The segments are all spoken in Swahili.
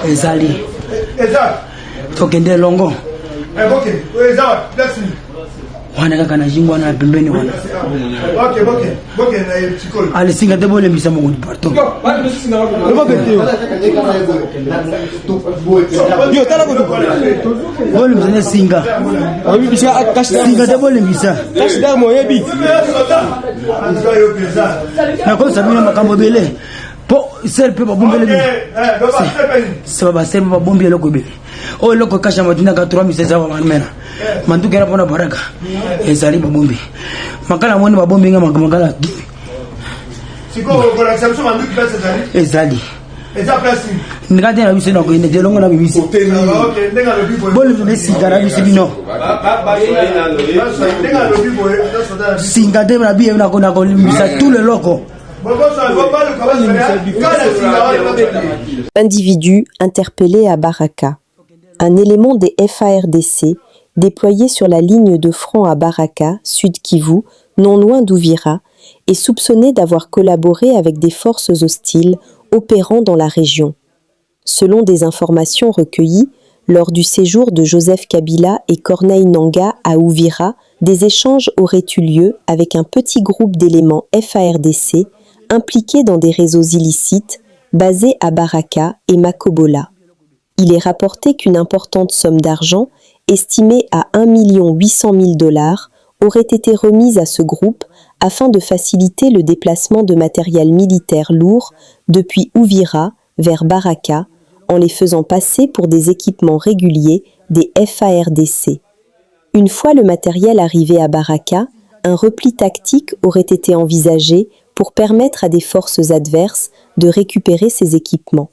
ezali tokende longo wana kaka na jimbo wana pembeni wana alisinga te bole mbisa mongo partout yo tala ko bole mbisa singa singa te bole mbisa kashida mo yebi na ko sabina makambo bele po serpe ba bombele bi ba serpe ba bombele ko be o loko kasha madina ka 3600 za manmena mandu kera pona baraka ezali ba bombi makala moni ba bombi nga makala siko ko la samso mandu ki pesa ezali eza place ngade na biso na ko ine delongo na bibisi okay ndenga lo bibo bolu ne sigara biso bino singade na biye na ko limisa tout le loko. Individu interpellé à Baraka. Un élément des FARDC déployé sur la ligne de front à Baraka, Sud Kivu, non loin d'Uvira, est soupçonné d'avoir collaboré avec des forces hostiles opérant dans la région. Selon des informations recueillies, lors du séjour de Joseph Kabila et Corneille Nangaa à Uvira, des échanges auraient eu lieu avec un petit groupe d'éléments FARDC impliqués dans des réseaux illicites basés à Baraka et Makobola. Il est rapporté qu'une importante somme d'argent, estimée à $1 800 000, aurait été remise à ce groupe afin de faciliter le déplacement de matériel militaire lourd depuis Uvira vers Baraka, en les faisant passer pour des équipements réguliers des FARDC. Une fois le matériel arrivé à Baraka, un repli tactique aurait été envisagé pour permettre à des forces adverses de récupérer ces équipements.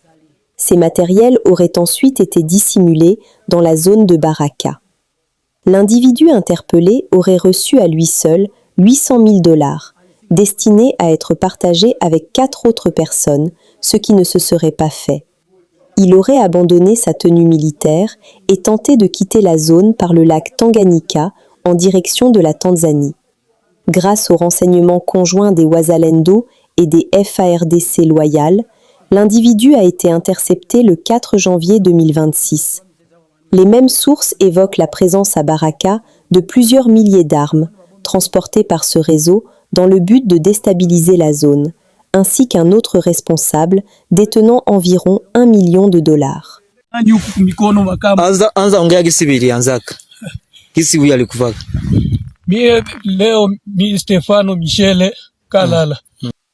Ces matériels auraient ensuite été dissimulés dans la zone de Baraka. L'individu interpellé aurait reçu à lui seul $800 000, destinés à être partagés avec 4 autres personnes, ce qui ne se serait pas fait. Il aurait abandonné sa tenue militaire et tenté de quitter la zone par le lac Tanganyika en direction de la Tanzanie. Grâce aux renseignements conjoints des Wazalendo et des FARDC loyales, l'individu a été intercepté le 4 janvier 2026. Les mêmes sources évoquent la présence à Baraka de plusieurs milliers d'armes, transportées par ce réseau dans le but de déstabiliser la zone, ainsi qu'un autre responsable détenant environ $1 million.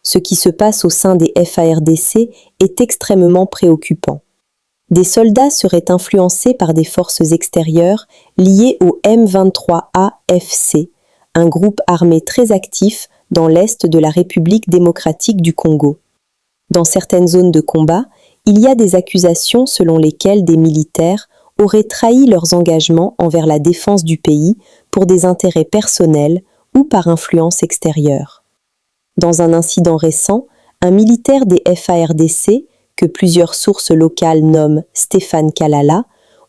Ce qui se passe au sein des FARDC est extrêmement préoccupant. Des soldats seraient influencés par des forces extérieures liées au M23AFC, un groupe armé très actif dans l'est de la République démocratique du Congo. Dans certaines zones de combat, il y a des accusations selon lesquelles des militaires auraient trahi leurs engagements envers la défense du pays pour des intérêts personnels ou par influence extérieure. Dans un incident récent, un militaire des FARDC, que plusieurs sources locales nomment Stéphane Kalala,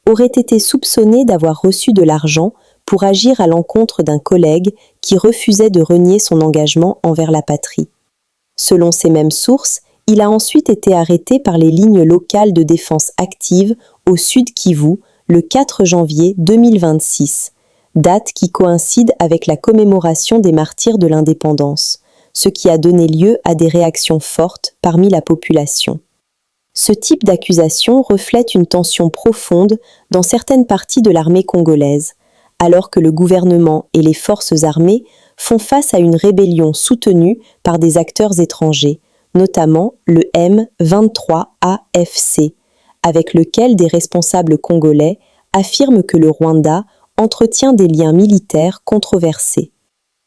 aurait été soupçonné d'avoir reçu de l'argent pour agir à l'encontre d'un collègue qui refusait de renier son engagement envers la patrie. Selon ces mêmes sources, il a ensuite été arrêté par les lignes locales de défense active au Sud Kivu le 4 janvier 2026, date qui coïncide avec la commémoration des martyrs de l'indépendance, ce qui a donné lieu à des réactions fortes parmi la population. Ce type d'accusation reflète une tension profonde dans certaines parties de l'armée congolaise, alors que le gouvernement et les forces armées font face à une rébellion soutenue par des acteurs étrangers, notamment le M23AFC, avec lequel des responsables congolais affirment que le Rwanda entretient des liens militaires controversés.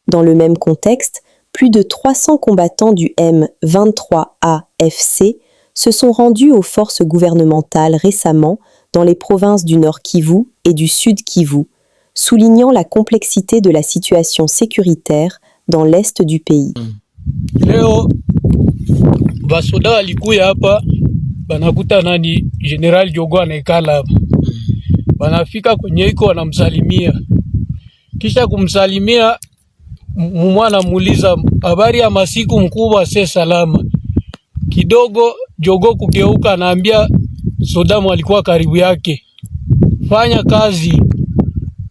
Dans le même contexte, plus de 300 combattants du M23AFC se sont rendus aux forces gouvernementales récemment dans les provinces du Nord Kivu et du Sud Kivu, soulignant la complexité de la situation sécuritaire dans l'est du pays. Leo basoda walikuya hapa banakuta nani General Jogo anaikala hapa. Wanafika kwenye iko wanamsalimia. Kisha kumsalimia mwana muuliza habari ya masiku mkubwa se salama. Kidogo Jogo kugeuka anaambia soda alikuwa karibu yake, fanya kazi.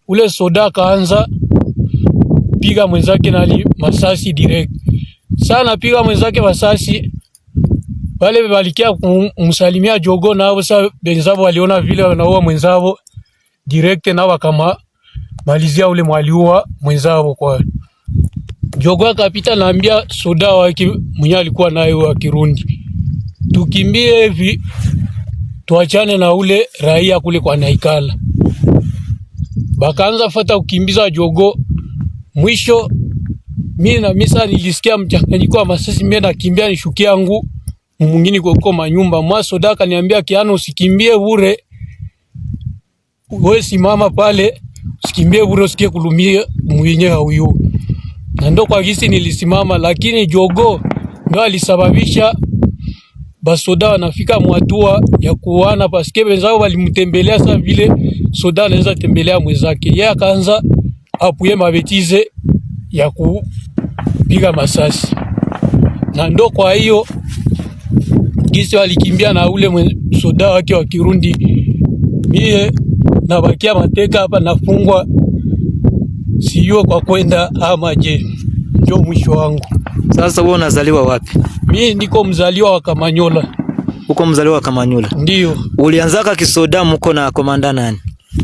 Ule soda kaanza piga mwenzake na masasi direct sana, piga mwenzake masasi. Wale walikia kumsalimia Jogo, na wao sasa benzao waliona vile wanaua mwenzao direct, na wakama malizia ule mwaliua mwenzao. Kwa Jogo akapita, naambia soda wake mwenye alikuwa naye wa Kirundi, tukimbie hivi tuachane na ule raia kule kwa Naikala. Bakaanza fata kukimbiza Jogo. Mwisho mimi na misa nilisikia mchanganyiko wa masasi, mimi nakimbia nishukia yangu mwingine kwa manyumba. Mwasoda akaniambia, Kiano, usikimbie bure, wewe simama pale, usikimbie bure, usikie kulumia mwenyewe huyo. Na ndo kwa gisi nilisimama, lakini Jogo ndo alisababisha basoda wanafika mwatua ya kuana, paske wenzao walimtembelea sa vile soda anaweza tembelea mwenzake. Yeye akaanza apuye mabetize ya kupiga masasi, na ndo kwa hiyo gisi walikimbia na ule soda wake wa Kirundi. Mie nabakia mateka hapa, nafungwa, sio kwa kwenda ama je. Ndio mwisho wangu. Sasa wewe unazaliwa wapi? Mimi niko mzaliwa wa Kamanyola. Uko mzaliwa wa Kamanyola? Ndio. Ulianzaka kisoda mko na komanda nani?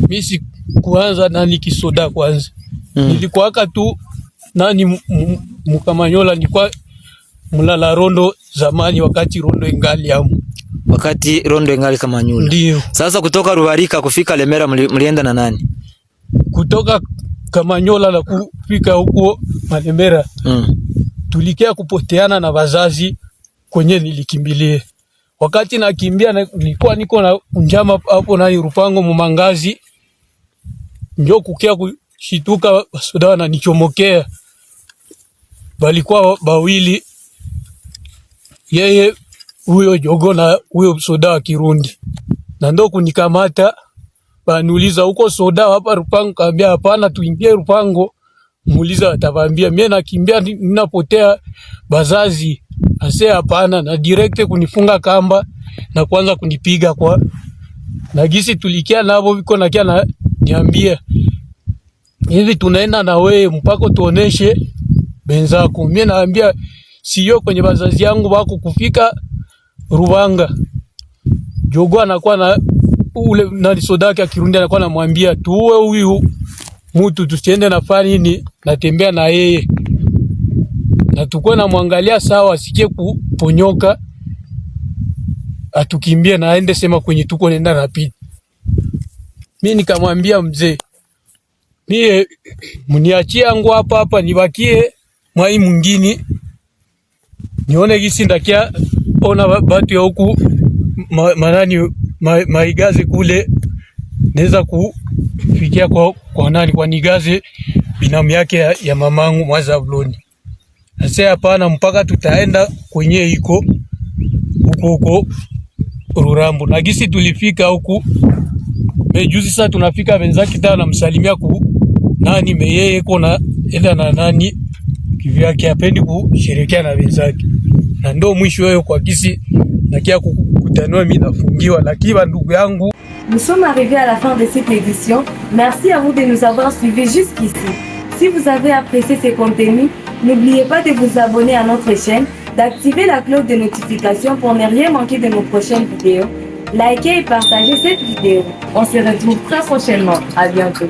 Mimi si kuanza nani kisoda kwanza. Nilikuwaka tu nani Mkamanyola, nilikuwa mlala rondo zamani, wakati rondo ingali hapo. Wakati rondo ingali Kamanyola. Ndio. Sasa kutoka Rubarika kufika Lemera mlienda na nani? Kutoka Kamanyola na kufika huko Malemera. Tulikia kupoteana na wazazi kwenye nilikimbilie. Wakati nakimbia nilikuwa niko na njama hapo na Rupango Mumangazi. Ndio kukia kushituka basoda wananichomokea. Walikuwa bawili, yeye huyo Jogo na huyo soda wa Kirundi. Na ndo kunikamata, baniuliza uko soda hapa Rupango? Kaambia hapana, tuingie Rupango. Muuliza atavambia, mimi nakimbia ninapotea bazazi. Ase hapana, na direct kunifunga kamba na kuanza kunipiga kwa na gisi tulikia nabo biko nakia na niambia, hivi tunaenda na wewe mpaka tuoneshe benzako. Mimi naambia sio kwenye bazazi yangu wako kufika Rubanga. Jogo anakuwa na ule na soda yake Kirundi, anakuwa anamwambia tuwe huyu mtu tusiende na fani ni natembea na yeye. Na tukue na muangalia sawa, asikie kuponyoka, atukimbie na aende sema kwenye tuko nenda rapid. Mimi nikamwambia mzee, mie mniachie yangu hapa nibakie mwai mwingine. Nione gisi ndakia ona batu ya huku manani maigaze kule, neza kufikia kwa nani, kwa nigaze binamu yake ya mamangu Mwazavloni. Ase hapana, mpaka tutaenda kwenye iko huko Rurambo. Na gisi tulifika huku mejuzi, sasa tunafika wenzake tena namsalimia ku nani meyeye kona enda na nani kivyake, hapendi kusherekea na wenzake. Na ndo mwisho wao kwa gisi nakia kukutanua mimi nafungiwa. Lakini ndugu yangu, nous sommes arrivés à la fin de cette édition. Merci à vous de nous avoir suivis jusqu'ici. Si vous avez apprécié ces contenus, n'oubliez pas de vous abonner à notre chaîne, d'activer la cloche de notification pour ne rien manquer de nos prochaines vidéos. Likez et partagez cette vidéo. On se retrouve très prochainement. À bientôt.